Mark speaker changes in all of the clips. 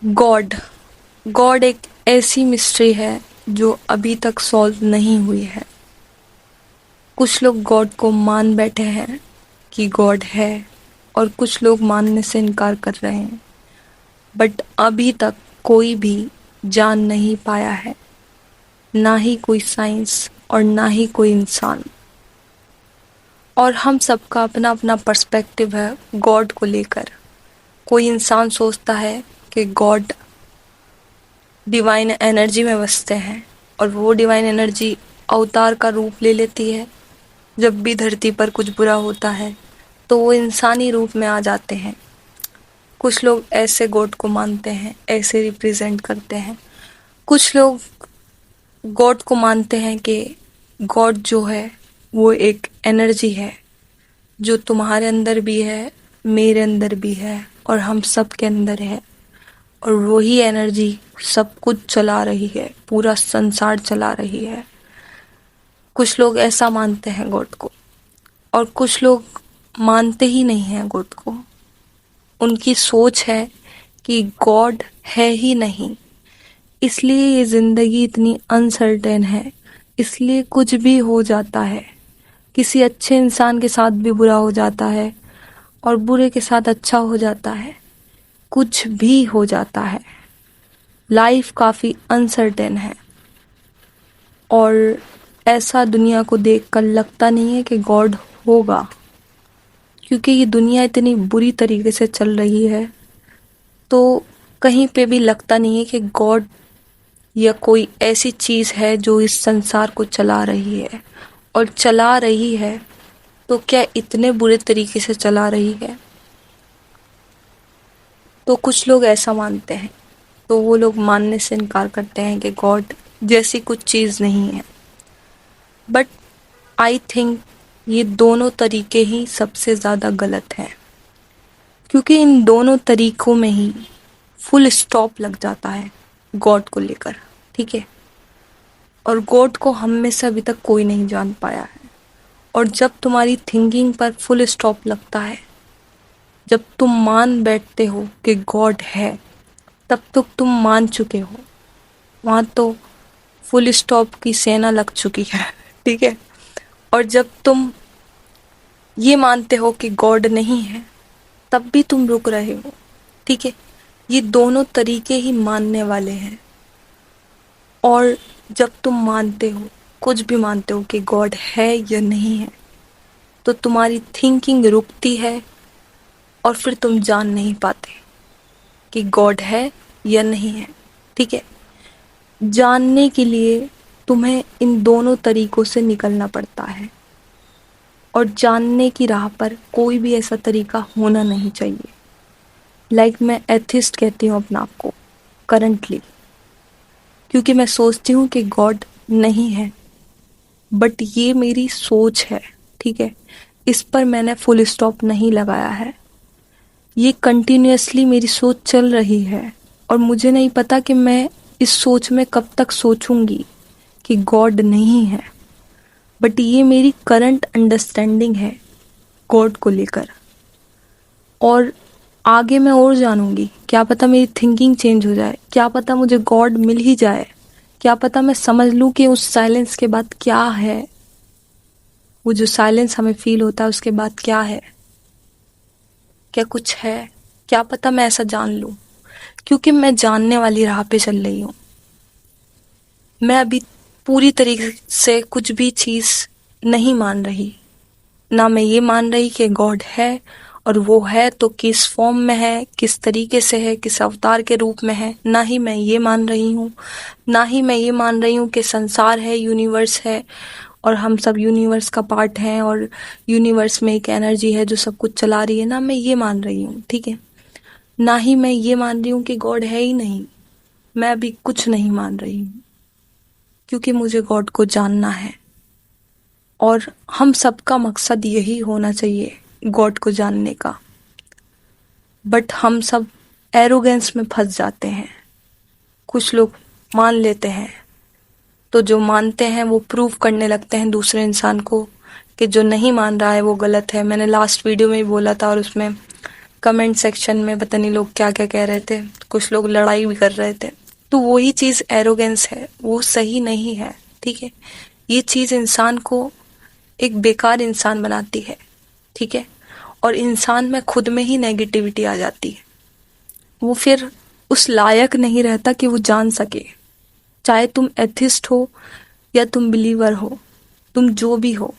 Speaker 1: God God एक ऐसी mystery है जो अभी तक सॉल्व नहीं हुई है। कुछ लोग गॉड को मान बैठे हैं कि गॉड है और कुछ लोग मानने से इनकार कर रहे हैं, बट अभी तक कोई भी जान नहीं पाया है, ना ही कोई साइंस और ना ही कोई इंसान। और हम सबका अपना अपना पर्सपेक्टिव है गॉड को लेकर। कोई इंसान सोचता है कि गॉड डिवाइन एनर्जी में बसते हैं और वो डिवाइन एनर्जी अवतार का रूप ले लेती है। जब भी धरती पर कुछ बुरा होता है तो वो इंसानी रूप में आ जाते हैं। कुछ लोग ऐसे गॉड को मानते हैं, ऐसे रिप्रेजेंट करते हैं। कुछ लोग गॉड को मानते हैं कि गॉड जो है वो एक एनर्जी है जो तुम्हारे अंदर भी है, मेरे अंदर भी है और हम सब के अंदर है, और वही एनर्जी सब कुछ चला रही है, पूरा संसार चला रही है। कुछ लोग ऐसा मानते हैं गॉड को, और कुछ लोग मानते ही नहीं हैं गॉड को। उनकी सोच है कि गॉड है ही नहीं, इसलिए ये जिंदगी इतनी अनसर्टेन है, इसलिए कुछ भी हो जाता है। किसी अच्छे इंसान के साथ भी बुरा हो जाता है और बुरे के साथ अच्छा हो जाता है, कुछ भी हो जाता है। लाइफ काफ़ी अनसर्टेन है और ऐसा दुनिया को देखकर लगता नहीं है कि गॉड होगा, क्योंकि ये दुनिया इतनी बुरी तरीके से चल रही है। तो कहीं पे भी लगता नहीं है कि गॉड या कोई ऐसी चीज़ है जो इस संसार को चला रही है, और चला रही है तो क्या इतने बुरे तरीके से चला रही है। तो कुछ लोग ऐसा मानते हैं, तो वो लोग मानने से इनकार करते हैं कि गॉड जैसी कुछ चीज़ नहीं है। बट आई थिंक ये दोनों तरीके ही सबसे ज़्यादा गलत हैं, क्योंकि इन दोनों तरीकों में ही फुल स्टॉप लग जाता है गॉड को लेकर, ठीक है। और गॉड को हम में से अभी तक कोई नहीं जान पाया है। और जब तुम्हारी थिंकिंग पर फुल स्टॉप लगता है, जब तुम मान बैठते हो कि गॉड है, तब तक तुम मान चुके हो, वहाँ तो फुल स्टॉप की सेना लग चुकी है, ठीक है। और जब तुम ये मानते हो कि गॉड नहीं है, तब भी तुम रुक रहे हो, ठीक है। ये दोनों तरीके ही मानने वाले हैं। और जब तुम मानते हो, कुछ भी मानते हो कि गॉड है या नहीं है, तो तुम्हारी थिंकिंग रुकती है और फिर तुम जान नहीं पाते कि गॉड है या नहीं है, ठीक है। जानने के लिए तुम्हें इन दोनों तरीकों से निकलना पड़ता है, और जानने की राह पर कोई भी ऐसा तरीका होना नहीं चाहिए। मैं एथिस्ट कहती हूँ अपना आप को करंटली, क्योंकि मैं सोचती हूँ कि गॉड नहीं है, बट ये मेरी सोच है, ठीक है। इस पर मैंने फुल स्टॉप नहीं लगाया है, ये कंटिन्यूअसली मेरी सोच चल रही है। और मुझे नहीं पता कि मैं इस सोच में कब तक सोचूंगी कि गॉड नहीं है, बट ये मेरी करंट अंडरस्टैंडिंग है गॉड को लेकर। और आगे मैं और जानूंगी, क्या पता मेरी थिंकिंग चेंज हो जाए, क्या पता मुझे गॉड मिल ही जाए, क्या पता मैं समझ लूं कि उस साइलेंस के बाद क्या है, वो जो साइलेंस हमें फील होता है उसके बाद क्या है, क्या कुछ है। क्या पता मैं ऐसा जान लूं, क्योंकि मैं जानने वाली राह पे चल रही हूँ। मैं अभी पूरी तरीके से कुछ भी चीज़ नहीं मान रही। ना मैं ये मान रही कि गॉड है, और वो है तो किस फॉर्म में है, किस तरीके से है, किस अवतार के रूप में है, ना ही मैं ये मान रही हूँ। ना ही मैं ये मान रही हूँ कि संसार है, यूनिवर्स है और हम सब यूनिवर्स का पार्ट हैं, और यूनिवर्स में एक एनर्जी है जो सब कुछ चला रही है। ना मैं ये मान रही हूँ, ठीक है। ना ही मैं ये मान रही हूँ कि गॉड है ही नहीं। मैं अभी कुछ नहीं मान रही हूँ, क्योंकि मुझे गॉड को जानना है। और हम सबका मकसद यही होना चाहिए, गॉड को जानने का। बट हम सब एरोगेंस में फंस जाते हैं। कुछ लोग मान लेते हैं, तो जो मानते हैं वो प्रूव करने लगते हैं दूसरे इंसान को कि जो नहीं मान रहा है वो गलत है। मैंने लास्ट वीडियो में ही बोला था और उसमें कमेंट सेक्शन में पता नहीं लोग क्या क्या कह रहे थे, कुछ लोग लड़ाई भी कर रहे थे। तो वही चीज़ एरोगेंस है, वो सही नहीं है, ठीक है। ये चीज़ इंसान को एक बेकार इंसान बनाती है, ठीक है। और इंसान में खुद में ही नेगेटिविटी आ जाती है, वो फिर उस लायक नहीं रहता कि वो जान सके। चाहे तुम एथिस्ट हो या तुम बिलीवर हो, तुम जो भी हो,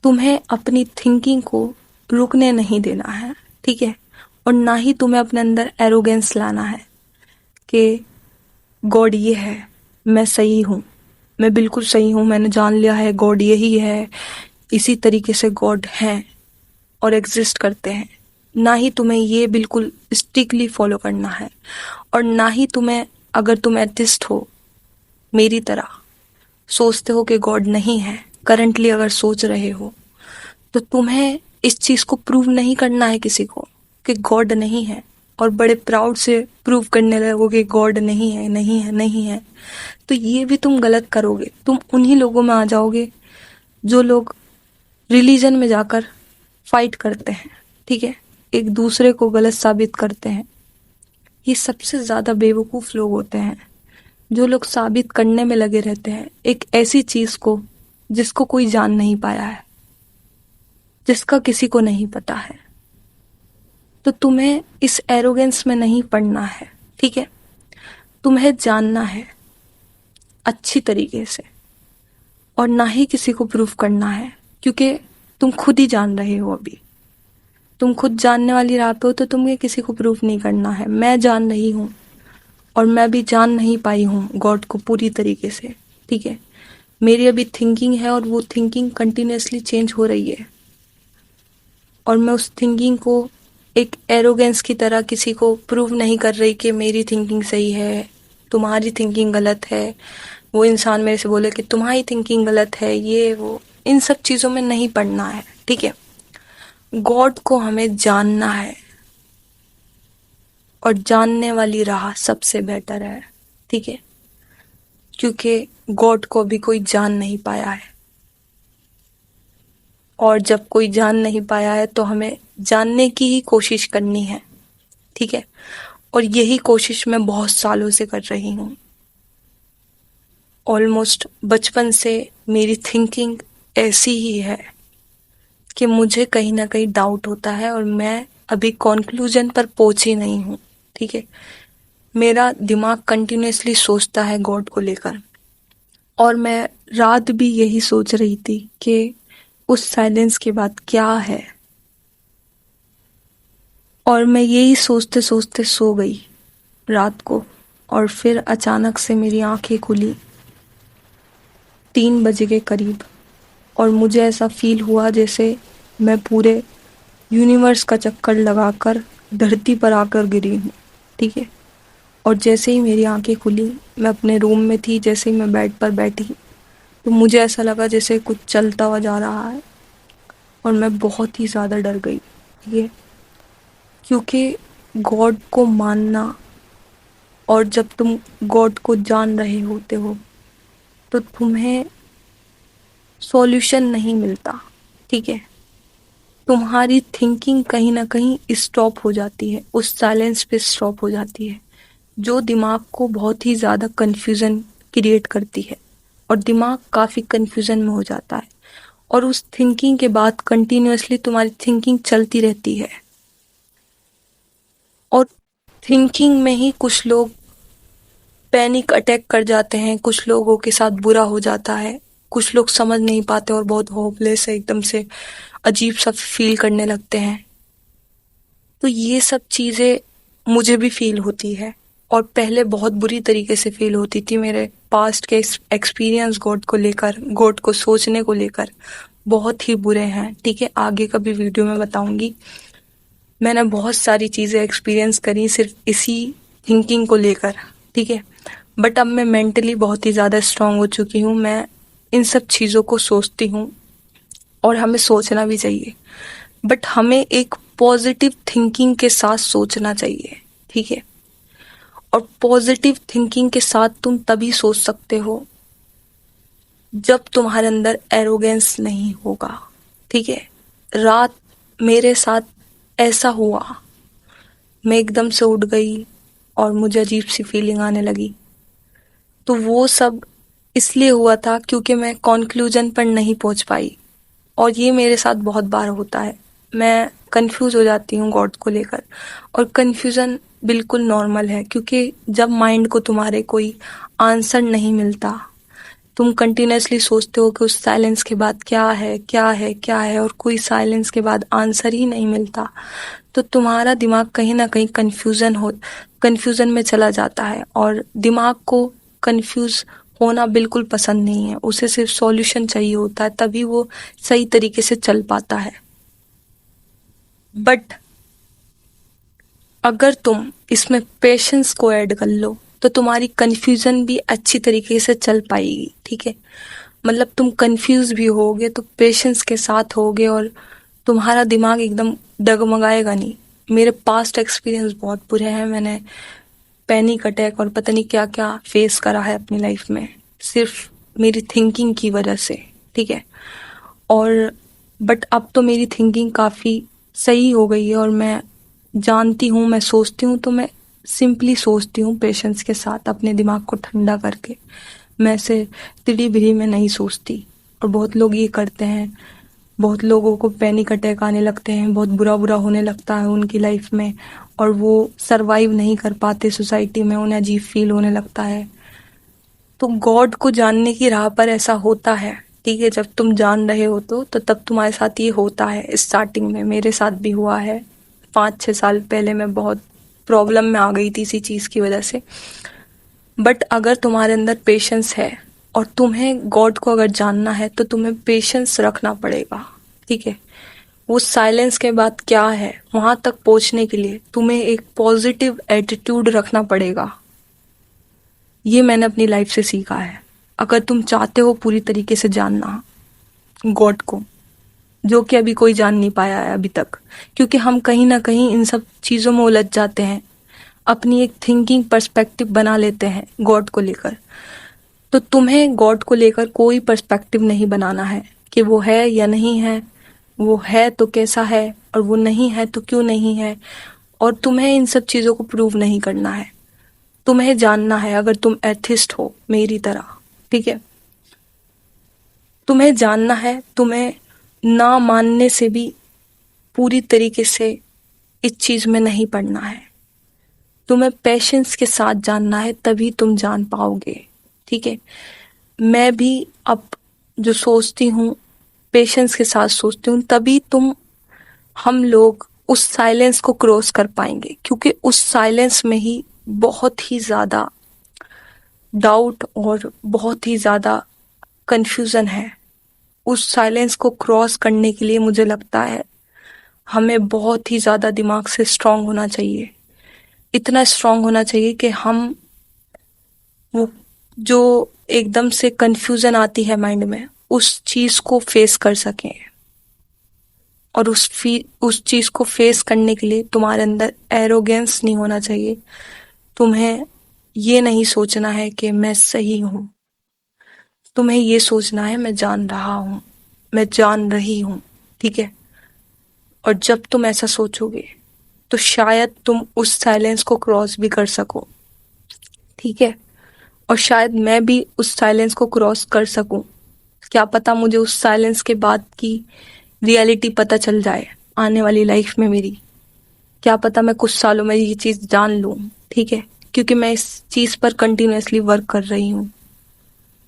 Speaker 1: तुम्हें अपनी थिंकिंग को रुकने नहीं देना है, ठीक है। और ना ही तुम्हें अपने अंदर एरोगेंस लाना है कि गॉड ये है, मैं सही हूँ, मैं बिल्कुल सही हूँ, मैंने जान लिया है गॉड यही है, इसी तरीके से गॉड हैं और एग्जिस्ट करते हैं। ना ही तुम्हें ये बिल्कुल स्ट्रिक्टली फॉलो करना है, और ना ही तुम्हें, अगर तुम एथिस्ट हो मेरी तरह, सोचते हो कि गॉड नहीं है, करंटली अगर सोच रहे हो, तो तुम्हें इस चीज़ को प्रूव नहीं करना है किसी को कि गॉड नहीं है, और बड़े प्राउड से प्रूव करने लगोगे गॉड नहीं है, नहीं है, नहीं है। तो ये भी तुम गलत करोगे। तुम उन्हीं लोगों में आ जाओगे जो लोग रिलीजन में जाकर फाइट करते हैं, ठीक है, एक दूसरे को गलत साबित करते हैं। ये सबसे ज़्यादा बेवकूफ़ लोग होते हैं, जो लोग साबित करने में लगे रहते हैं एक ऐसी चीज़ को जिसको कोई जान नहीं पाया है, जिसका किसी को नहीं पता है। तो तुम्हें इस एरोगेंस में नहीं पड़ना है, ठीक है। तुम्हें जानना है अच्छी तरीके से, और ना ही किसी को प्रूफ करना है, क्योंकि तुम खुद ही जान रहे हो। अभी तुम खुद जानने वाली राह पे हो, तो तुम्हें किसी को प्रूफ नहीं करना है। मैं जान रही हूँ, और मैं भी जान नहीं पाई हूँ गॉड को पूरी तरीके से, ठीक है। मेरी अभी थिंकिंग है, और वो थिंकिंग कंटिन्यूसली चेंज हो रही है, और मैं उस थिंकिंग को एक एरोगेंस की तरह किसी को प्रूव नहीं कर रही कि मेरी थिंकिंग सही है, तुम्हारी थिंकिंग गलत है। वो इंसान मेरे से बोले कि तुम्हारी थिंकिंग गलत है, ये वो, इन सब चीज़ों में नहीं पड़ना है, ठीक है। गॉड को हमें जानना है, और जानने वाली राह सबसे बेटर है, ठीक है, क्योंकि गॉड को भी कोई जान नहीं पाया है। और जब कोई जान नहीं पाया है, तो हमें जानने की ही कोशिश करनी है, ठीक है। और यही कोशिश मैं बहुत सालों से कर रही हूँ। ऑलमोस्ट बचपन से मेरी थिंकिंग ऐसी ही है कि मुझे कहीं ना कहीं डाउट होता है, और मैं अभी कंक्लूजन पर पहुंची नहीं हूँ, ठीक है। मेरा दिमाग कंटिन्यूसली सोचता है गॉड को लेकर, और मैं रात भी यही सोच रही थी कि उस साइलेंस के बाद क्या है। और मैं यही सोचते सोचते सो गई रात को, और फिर अचानक से मेरी आंखें खुली 3 बजे के करीब, और मुझे ऐसा फील हुआ जैसे मैं पूरे यूनिवर्स का चक्कर लगाकर धरती पर आकर गिरी हूँ, ठीक है। और जैसे ही मेरी आंखें खुली, मैं अपने रूम में थी, जैसे ही मैं बेड पर बैठी, तो मुझे ऐसा लगा जैसे कुछ चलता हुआ जा रहा है, और मैं बहुत ही ज़्यादा डर गई, ठीक है। क्योंकि गॉड को मानना, और जब तुम गॉड को जान रहे होते हो, तो तुम्हें सॉल्यूशन नहीं मिलता, ठीक है। तुम्हारी थिंकिंग कहीं ना कहीं स्टॉप हो जाती है, उस साइलेंस पे स्टॉप हो जाती है, जो दिमाग को बहुत ही ज़्यादा कन्फ्यूज़न क्रिएट करती है, और दिमाग काफ़ी कन्फ्यूज़न में हो जाता है। और उस थिंकिंग के बाद कंटिन्यूअसली तुम्हारी थिंकिंग चलती रहती है, और थिंकिंग में ही कुछ लोग पैनिक अटैक कर जाते हैं, कुछ लोगों के साथ बुरा हो जाता है, कुछ लोग समझ नहीं पाते और बहुत होपलेस है, एकदम से अजीब सा फील करने लगते हैं। तो ये सब चीज़ें मुझे भी फील होती है, और पहले बहुत बुरी तरीके से फील होती थी। मेरे पास्ट के एक्सपीरियंस गॉड को लेकर, गॉड को सोचने को लेकर बहुत ही बुरे हैं, ठीक है। आगे का भी वीडियो में बताऊंगी। मैंने बहुत सारी चीज़ें एक्सपीरियंस करी सिर्फ इसी थिंकिंग को लेकर, ठीक है। बट अब मैं मेंटली बहुत ही ज़्यादा स्ट्रांग हो चुकी हूँ। मैं इन सब चीज़ों को सोचती हूँ, और हमें सोचना भी चाहिए, बट हमें एक पॉजिटिव थिंकिंग के साथ सोचना चाहिए, ठीक है। और पॉजिटिव थिंकिंग के साथ तुम तभी सोच सकते हो जब तुम्हारे अंदर एरोगेंस नहीं होगा, ठीक है। रात मेरे साथ ऐसा हुआ, मैं एकदम से उठ गई और मुझे अजीब सी फीलिंग आने लगी। तो वो सब इसलिए हुआ था क्योंकि मैं कॉन्क्लूजन पर नहीं पहुंच पाई, और ये मेरे साथ बहुत बार होता है। मैं कंफ्यूज हो जाती हूँ गॉड को लेकर, और कंफ्यूजन बिल्कुल नॉर्मल है, क्योंकि जब माइंड को तुम्हारे कोई आंसर नहीं मिलता, तुम कंटिन्यूअसली सोचते हो कि उस साइलेंस के बाद क्या है क्या है क्या है, और कोई साइलेंस के बाद आंसर ही नहीं मिलता, तो तुम्हारा दिमाग कहीं ना कहीं कंफ्यूजन में चला जाता है। और दिमाग को कंफ्यूज होना बिल्कुल पसंद नहीं है, उसे सिर्फ सॉल्यूशन चाहिए होता है, तभी वो सही तरीके से चल पाता है। बट अगर तुम इसमें पेशेंस को ऐड कर लो तो तुम्हारी कंफ्यूजन भी अच्छी तरीके से चल पाएगी। ठीक है, मतलब तुम कंफ्यूज भी होगे तो पेशेंस के साथ होगे, और तुम्हारा दिमाग एकदम डगमगाएगा नहीं। मेरे पास्ट एक्सपीरियंस बहुत बुरे हैं, मैंने पैनिक अटैक और पता नहीं क्या क्या फेस करा है अपनी लाइफ में, सिर्फ मेरी थिंकिंग की वजह से। ठीक है, और बट अब तो मेरी थिंकिंग काफ़ी सही हो गई है, और मैं जानती हूँ, मैं सोचती हूँ तो मैं सिंपली सोचती हूँ पेशेंस के साथ, अपने दिमाग को ठंडा करके। मैं ऐसे तिड़ी बिड़ी में नहीं सोचती। और बहुत लोग ये करते हैं, बहुत लोगों को पैनिक अटैक आने लगते हैं, बहुत बुरा बुरा होने लगता है उनकी लाइफ में, और वो सरवाइव नहीं कर पाते सोसाइटी में, उन्हें अजीब फील होने लगता है। तो गॉड को जानने की राह पर ऐसा होता है। ठीक है, जब तुम जान रहे हो तो तब तुम्हारे साथ ये होता है। स्टार्टिंग में मेरे साथ भी हुआ है, 5-6 साल पहले मैं बहुत प्रॉब्लम में आ गई थी इसी चीज़ की वजह से। बट अगर तुम्हारे अंदर पेशेंस है और तुम्हें गॉड को अगर जानना है तो तुम्हें पेशेंस रखना पड़ेगा। ठीक है, वो साइलेंस के बाद क्या है वहां तक पहुंचने के लिए तुम्हें एक पॉजिटिव एटीट्यूड रखना पड़ेगा। ये मैंने अपनी लाइफ से सीखा है। अगर तुम चाहते हो पूरी तरीके से जानना गॉड को, जो कि अभी कोई जान नहीं पाया है अभी तक, क्योंकि हम कहीं ना कहीं इन सब चीज़ों में उलझ जाते हैं, अपनी एक थिंकिंग पर्सपेक्टिव बना लेते हैं गॉड को लेकर। तो तुम्हें गॉड को लेकर कोई पर्सपेक्टिव नहीं बनाना है कि वो है या नहीं है, वो है तो कैसा है, और वो नहीं है तो क्यों नहीं है। और तुम्हें इन सब चीज़ों को प्रूव नहीं करना है, तुम्हें जानना है। अगर तुम एथिस्ट हो मेरी तरह, ठीक है, तुम्हें जानना है, तुम्हें ना मानने से भी पूरी तरीके से इस चीज में नहीं पड़ना है, तुम्हें पेशेंस के साथ जानना है, तभी तुम जान पाओगे। ठीक है, मैं भी अब जो सोचती हूँ पेशेंस के साथ सोचती हूँ, तभी हम लोग उस साइलेंस को क्रॉस कर पाएंगे, क्योंकि उस साइलेंस में ही बहुत ही ज्यादा डाउट और बहुत ही ज्यादा कंफ्यूजन है। उस साइलेंस को क्रॉस करने के लिए मुझे लगता है हमें बहुत ही ज्यादा दिमाग से स्ट्रांग होना चाहिए, इतना स्ट्रांग होना चाहिए कि हम वो जो एकदम से कंफ्यूजन आती है माइंड में, उस चीज को फेस कर सकें। और उस चीज को फेस करने के लिए तुम्हारे अंदर एरोगेंस नहीं होना चाहिए। तुम्हें ये नहीं सोचना है कि मैं सही हूं, तुम्हें ये सोचना है मैं जान रहा हूं, मैं जान रही हूं। ठीक है, और जब तुम ऐसा सोचोगे तो शायद तुम उस साइलेंस को क्रॉस भी कर सको। ठीक है, और शायद मैं भी उस साइलेंस को क्रॉस कर सकूं। क्या पता मुझे उस साइलेंस के बाद की रियलिटी पता चल जाए आने वाली लाइफ में मेरी। क्या पता मैं कुछ सालों में ये चीज जान लूं। ठीक है, क्योंकि मैं इस चीज पर कंटिन्यूअसली वर्क कर रही हूँ,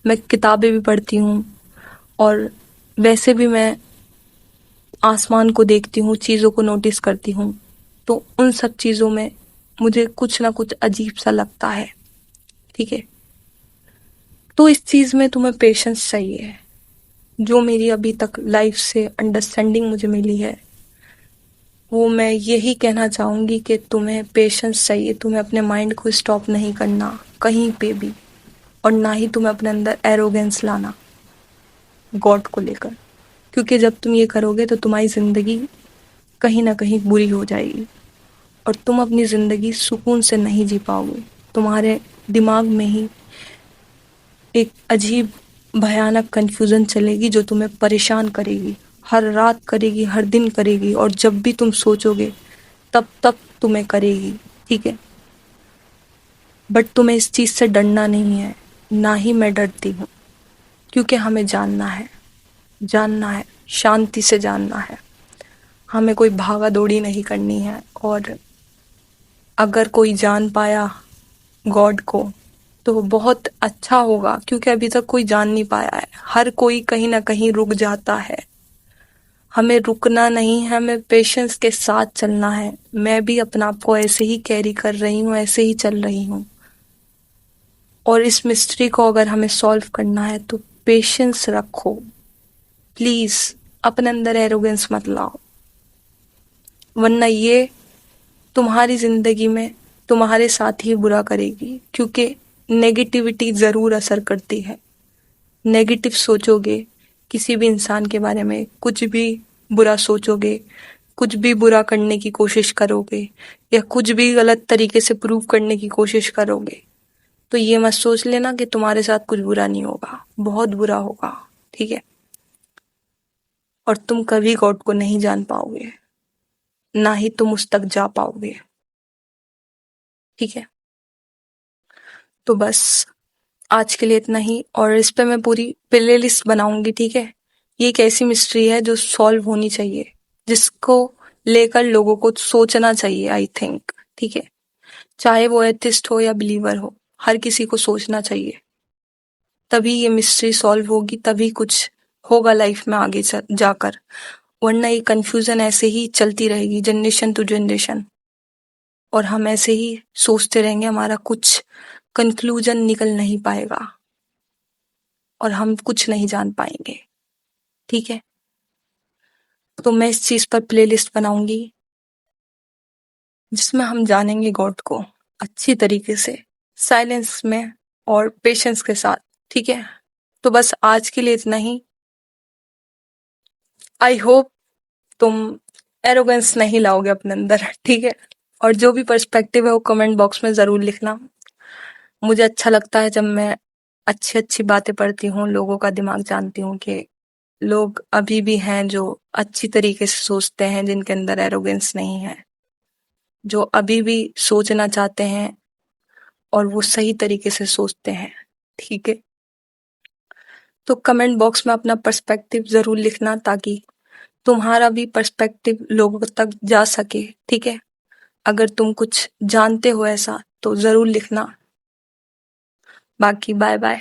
Speaker 1: मैं किताबें भी पढ़ती हूँ, और वैसे भी मैं आसमान को देखती हूँ, चीज़ों को नोटिस करती हूँ, तो उन सब चीज़ों में मुझे कुछ ना कुछ अजीब सा लगता है। ठीक है, तो इस चीज़ में तुम्हें पेशेंस चाहिए। जो मेरी अभी तक लाइफ से अंडरस्टैंडिंग मुझे मिली है, वो मैं यही कहना चाहूँगी कि तुम्हें पेशेंस चाहिए। तुम्हें अपने माइंड को स्टॉप नहीं करना कहीं पे भी, और ना ही तुम्हें अपने अंदर एरोगेंस लाना गॉड को लेकर, क्योंकि जब तुम ये करोगे तो तुम्हारी ज़िंदगी कहीं ना कहीं बुरी हो जाएगी, और तुम अपनी ज़िंदगी सुकून से नहीं जी पाओगे। तुम्हारे दिमाग में ही एक अजीब भयानक कन्फ्यूज़न चलेगी जो तुम्हें परेशान करेगी हर रात करेगी, हर दिन करेगी, और जब भी तुम सोचोगे तब तब तुम्हें करेगी, ठीक है। बट तुम्हें इस चीज़ से डरना नहीं है, ना ही मैं डरती हूँ, क्योंकि हमें जानना है, जानना है, शांति से जानना है। हमें कोई भागा दौड़ी नहीं करनी है। और अगर कोई जान पाया गॉड को तो बहुत अच्छा होगा, क्योंकि अभी तक कोई जान नहीं पाया है। हर कोई कहीं ना कहीं रुक जाता है। हमें रुकना नहीं है, हमें पेशेंस के साथ चलना है। मैं भी अपना आप को ऐसे ही कैरी कर रही हूँ, ऐसे ही चल रही हूँ। और इस मिस्ट्री को अगर हमें सॉल्व करना है तो पेशेंस रखो प्लीज। अपने अंदर एरोगेंस मत लाओ, वरना ये तुम्हारी जिंदगी में तुम्हारे साथ ही बुरा करेगी। क्योंकि नेगेटिविटी जरूर असर करती है। नेगेटिव सोचोगे, किसी भी इंसान के बारे में कुछ भी बुरा सोचोगे, कुछ भी बुरा करने की कोशिश करोगे, या कुछ भी गलत तरीके से प्रूव करने की कोशिश करोगे, तो ये मत सोच लेना कि तुम्हारे साथ कुछ बुरा नहीं होगा, बहुत बुरा होगा, ठीक है। और तुम कभी गॉड को नहीं जान पाओगे, ना ही तुम उस तक जा पाओगे, ठीक है। तो बस आज के लिए इतना ही। और इस पे मैं पूरी प्ले लिस्ट बनाऊंगी, ठीक है। ये एक ऐसी मिस्ट्री है जो सॉल्व होनी चाहिए, जिसको लेकर लोगों को सोचना चाहिए, आई थिंक, ठीक है। चाहे वो एथिस्ट हो या बिलीवर हो, हर किसी को सोचना चाहिए। तभी ये मिस्ट्री सॉल्व होगी, तभी कुछ होगा लाइफ में आगे जाकर। वरना ये कंफ्यूजन ऐसे ही चलती रहेगी जनरेशन टू जनरेशन, और हम ऐसे ही सोचते रहेंगे, हमारा कुछ कंक्लूजन निकल नहीं पाएगा और हम कुछ नहीं जान पाएंगे, ठीक है। तो मैं इस चीज पर प्लेलिस्ट बनाऊंगी जिसमें हम जानेंगे गॉड को अच्छी तरीके से, साइलेंस में और पेशेंस के साथ, ठीक है। तो बस आज के लिए इतना ही। आई होप तुम एरोगेंस नहीं लाओगे अपने अंदर, ठीक है। और जो भी पर्सपेक्टिव है वो कमेंट बॉक्स में जरूर लिखना। मुझे अच्छा लगता है जब मैं अच्छी अच्छी बातें पढ़ती हूँ, लोगों का दिमाग जानती हूँ कि लोग अभी भी हैं जो अच्छी तरीके से सोचते हैं, जिनके अंदर एरोगेंस नहीं है, जो अभी भी सोचना चाहते हैं और वो सही तरीके से सोचते हैं, ठीक है। तो कमेंट बॉक्स में अपना पर्सपेक्टिव जरूर लिखना, ताकि तुम्हारा भी पर्सपेक्टिव लोगों तक जा सके, ठीक है। अगर तुम कुछ जानते हो ऐसा तो जरूर लिखना। बाकी बाय बाय।